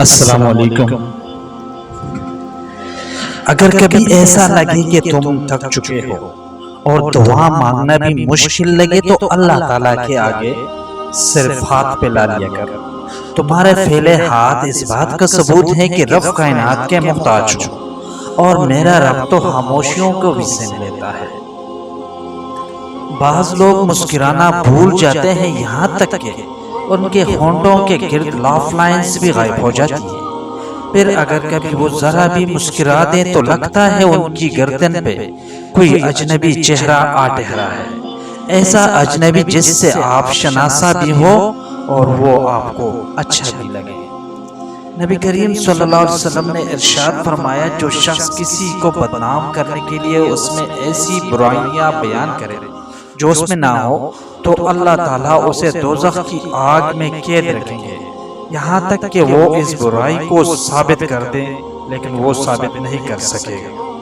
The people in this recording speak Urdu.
السلام علیکم۔ اگر کبھی ایسا لگے کہ تم تھک چکے ہو اور دعا مانگنا بھی مشکل لگے تو اللہ تعالیٰ کے آگے صرف ہاتھ پھیلا لیا کر۔ تمہارے پھیلے ہاتھ اس بات کا ثبوت ہے کہ رب کائنات کے محتاج ہو اور میرا رب تو خاموشیوں کو بھی سن لیتا ہے۔ بعض لوگ مسکرانا بھول جاتے ہیں، یہاں تک کہ ان کے ہونٹوں کے گرد لاف لائنز بھی غائب ہو جاتی ہیں۔ پھر اگر کبھی وہ ذرا بھی مسکرا دیں تو لگتا ہے ان کی گردن پہ کوئی اجنبی چہرہ آ ٹھہرا ہے، ایسا اجنبی جس سے آپ شناسا بھی ہو اور وہ آپ کو اچھا بھی لگے۔ نبی کریم صلی اللہ علیہ وسلم نے ارشاد فرمایا، جو شخص کسی کو بدنام کرنے کے لیے اس میں ایسی برائیاں بیان کرے جو اس میں نہ ہو تو اللہ تعالیٰ اسے دوزخ کی آگ میں قید رکھیں گے، یہاں تک کہ وہ اس برائی کو ثابت کر دیں، لیکن وہ ثابت نہیں کر سکے گا۔